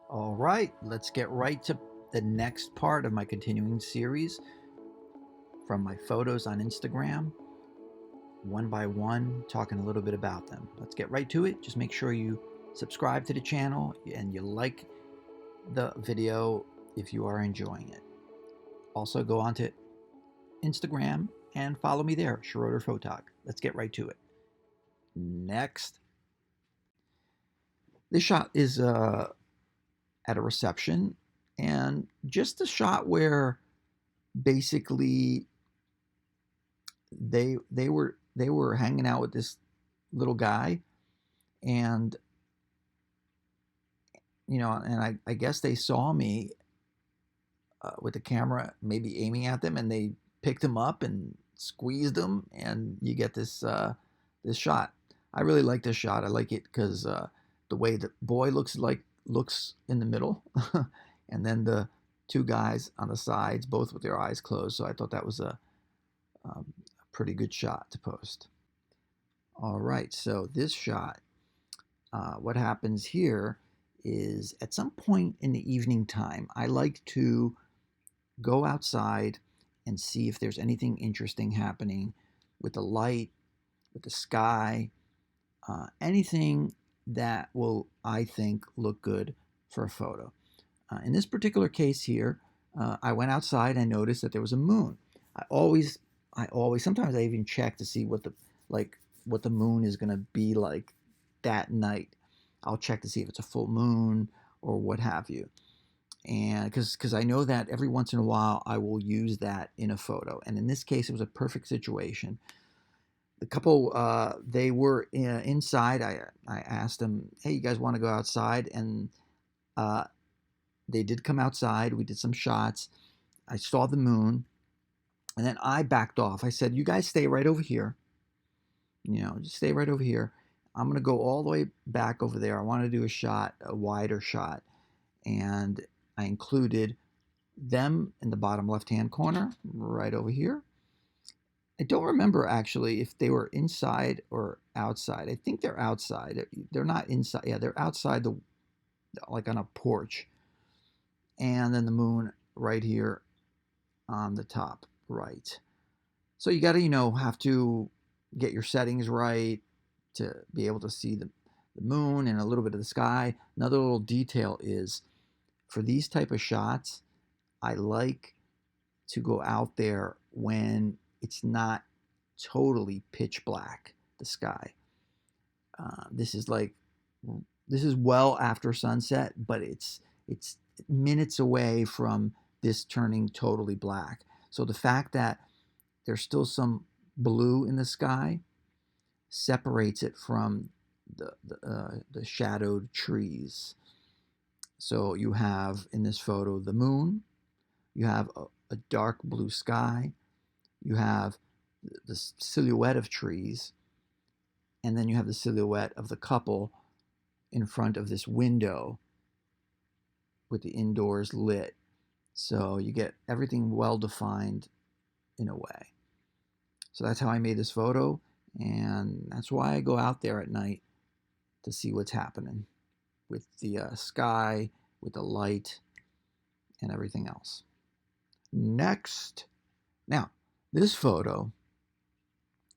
All right, let's get right to the next part of my continuing series from my photos on Instagram, one by one, talking a little bit about them. Let's get right to it. Just make sure you subscribe to the channel and you like the video if you are enjoying it. Also, go on to Instagram and follow me there, Schroeder Photog. Let's get right to it. Next, this shot is at a reception, and just a shot where basically they were hanging out with this little guy, and I guess they saw me with the camera maybe aiming at them, and they picked him up and squeezed him, and you get this shot. I really like this shot. I like it because the way the boy looks in the middle, and then the two guys on the sides, both with their eyes closed. So I thought that was a pretty good shot to post. All right, so this shot, what happens here is at some point in the evening time, I like to go outside and see if there's anything interesting happening with the light, with the sky, anything that will, I think, look good for a photo. In this particular case here, I went outside and noticed that there was a moon. I always, sometimes I even check to see what the moon is going to be like that night. I'll check to see if it's a full moon or what have you. And because I know that every once in a while I will use that in a photo. And in this case, it was a perfect situation. The couple, they were inside. I asked them, hey, you guys want to go outside? And uh, they did come outside. We did some shots. I saw the moon. And then I backed off. I said, you guys stay right over here. Just stay right over here. I'm going to go all the way back over there. I want to do a wider shot. And I included them in the bottom left-hand corner, right over here. I don't remember actually if they were inside or outside. I think they're outside. They're not inside. Yeah, they're outside like on a porch. And then the moon right here on the top right. So you got to, have to get your settings right to be able to see the moon and a little bit of the sky. Another little detail is for these type of shots, I like to go out there when it's not totally pitch black, the sky. This is well after sunset, but it's minutes away from this turning totally black. So the fact that there's still some blue in the sky separates it from the shadowed trees. So you have in this photo the moon, you have a dark blue sky, you have the silhouette of trees, and then you have the silhouette of the couple in front of this window with the indoors lit. So you get everything well defined in a way. So that's how I made this photo, and that's why I go out there at night to see what's happening with the sky, with the light, and everything else. Next. Now, this photo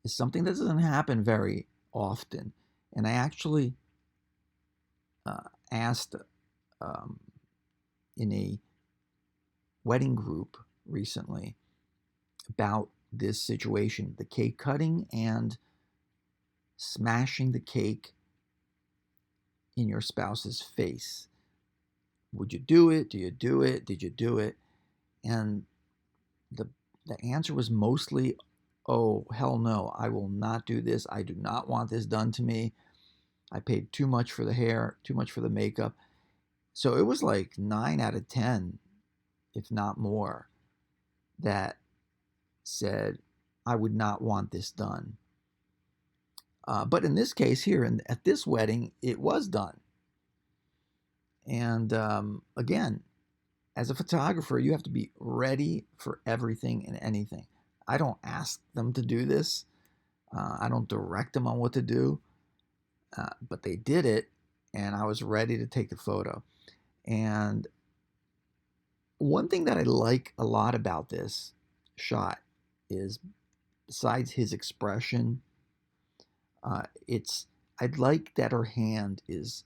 is something that doesn't happen very often. And I actually asked um, in a wedding group recently about this situation, the cake cutting and smashing the cake in your spouse's face. Would you do it? Do you do it? Did you do it? And the answer was mostly, oh, hell no, I will not do this. I do not want this done to me. I paid too much for the hair, too much for the makeup. So it was like 9 out of 10, if not more, that said, I would not want this done. But in this case here, at this wedding, it was done. And again, as a photographer, you have to be ready for everything and anything. I don't ask them to do this. I don't direct them on what to do. But they did it, and I was ready to take the photo. And one thing that I like a lot about this shot is, besides his expression, it's I'd like that her hand is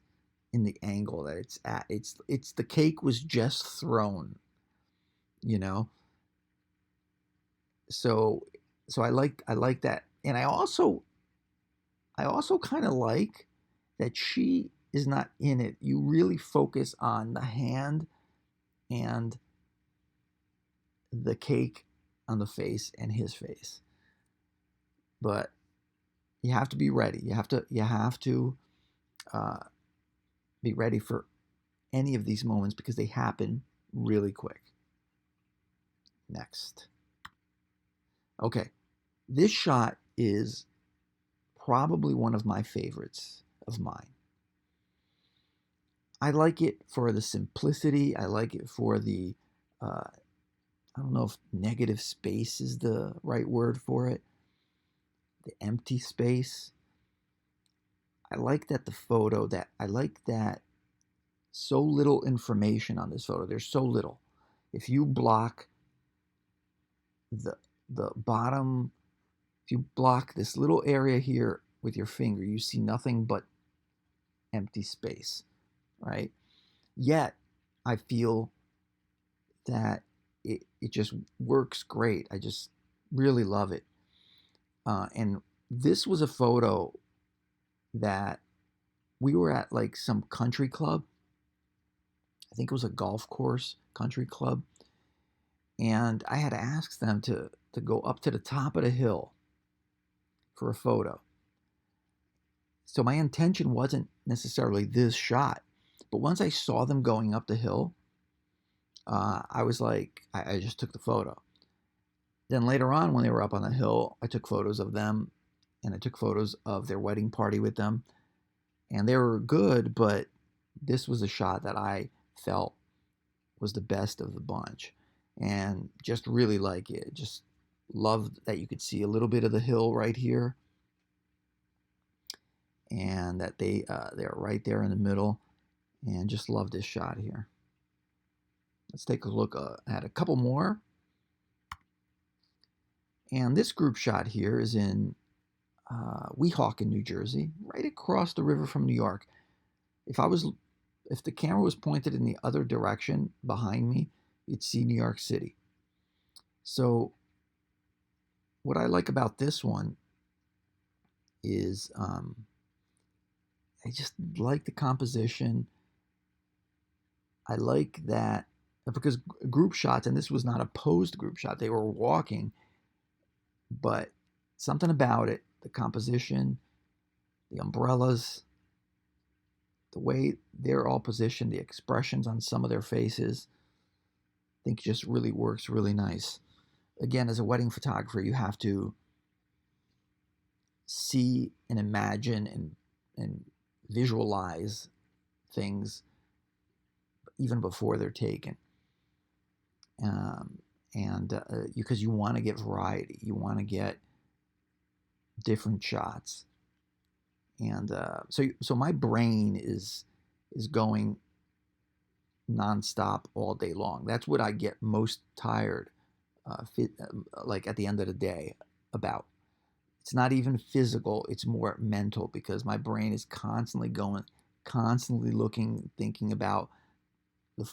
in the angle that it's at. It's the cake was just thrown, you know. So I like that, and I also kind of like that she is not in it. You really focus on the hand and the cake on the face and his face. But you have to be ready. You have to uh, be ready for any of these moments because they happen really quick. Next. Okay. This shot is probably one of my favorites of mine. I like it for the simplicity. I like it for the, I don't know if negative space is the right word for it, the empty space. I like that so little information on this photo. There's so little. If you block the the bottom, if you block this little area here with your finger, you see nothing but empty space, right? Yet I feel that it just works great. I just really love it. And this was a photo that we were at, like some country club. I think it was a golf course country club. And I had asked them to go up to the top of the hill for a photo. So my intention wasn't necessarily this shot, but once I saw them going up the hill, I was like, I just took the photo. Then later on, when they were up on the hill, I took photos of them, and I took photos of their wedding party with them, and they were good, but this was a shot that I felt was the best of the bunch, and just really like it. Just loved that you could see a little bit of the hill right here, and that they're right there in the middle, and just love this shot here. Let's take a look at a couple more. And this group shot here is in Weehawken, New Jersey, right across the river from New York. If the camera was pointed in the other direction behind me, you'd see New York City. So what I like about this one is I just like the composition. I like that because group shots, and this was not a posed group shot, they were walking, but something about it, the composition, the umbrellas, the way they're all positioned, the expressions on some of their faces, I think just really works really nice. Again, as a wedding photographer, you have to see and imagine and visualize things even before they're taken. And because you want to get variety, you want to get different shots, and so my brain is going nonstop all day long. That's what I get most tired, like at the end of the day, about. It's not even physical; it's more mental because my brain is constantly going, constantly looking, thinking about the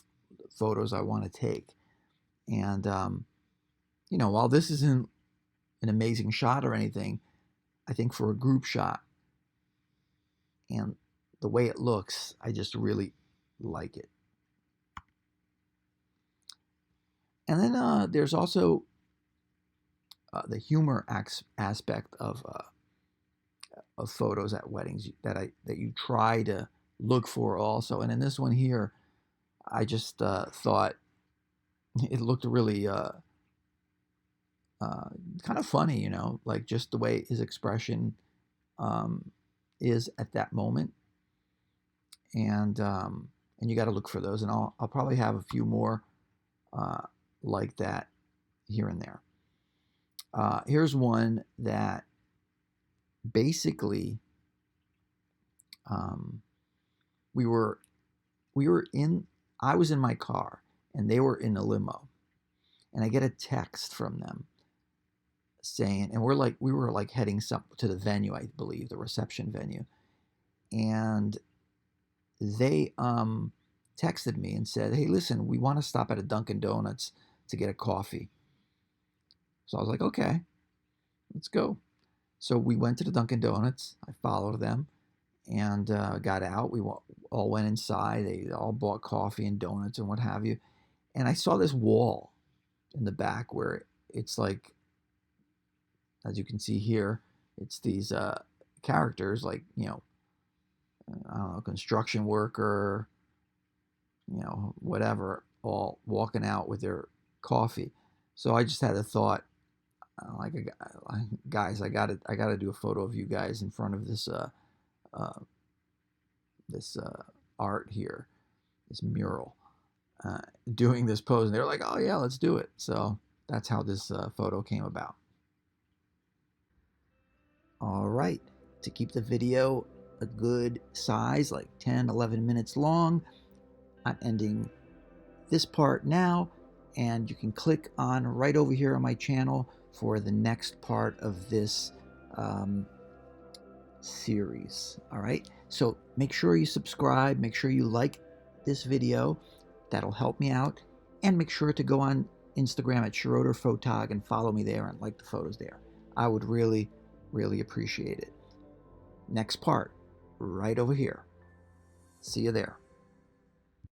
photos I want to take. And while this isn't an amazing shot or anything, I think for a group shot and the way it looks, I just really like it. And then there's also the humor aspect of photos at weddings that you try to look for also. And in this one here, I just thought it looked really kind of funny, like just the way his expression um, is at that moment. And you got to look for those, and I'll probably have a few more uh, like that here and there. Here's one that basically um, we were in I was in my car and they were in a limo, and I get a text from them saying, and we were like heading to the venue, I believe, the reception venue, and they texted me and said, "Hey, listen, we want to stop at a Dunkin' Donuts to get a coffee." So I was like, "Okay, let's go." So we went to the Dunkin' Donuts. I followed them and got out. We all went inside. They all bought coffee and donuts and what have you. And I saw this wall in the back where it's like, as you can see here, it's these characters like, I don't know, construction worker, whatever, all walking out with their coffee. So I just had a thought, like, guys, I gotta do a photo of you guys in front of uh, this art here, this mural, uh, doing this pose. And they were like, "Oh yeah, let's do it." So that's how this photo came about. All right, to keep the video a good size, like 10, 11 minutes long, I'm ending this part now, and you can click on right over here on my channel for the next part of this series. All right, so make sure you subscribe, make sure you like this video, that'll help me out, and make sure to go on Instagram at Schroeder Photog and follow me there and like the photos there. I would really, really appreciate it. Next part, right over here. See you there.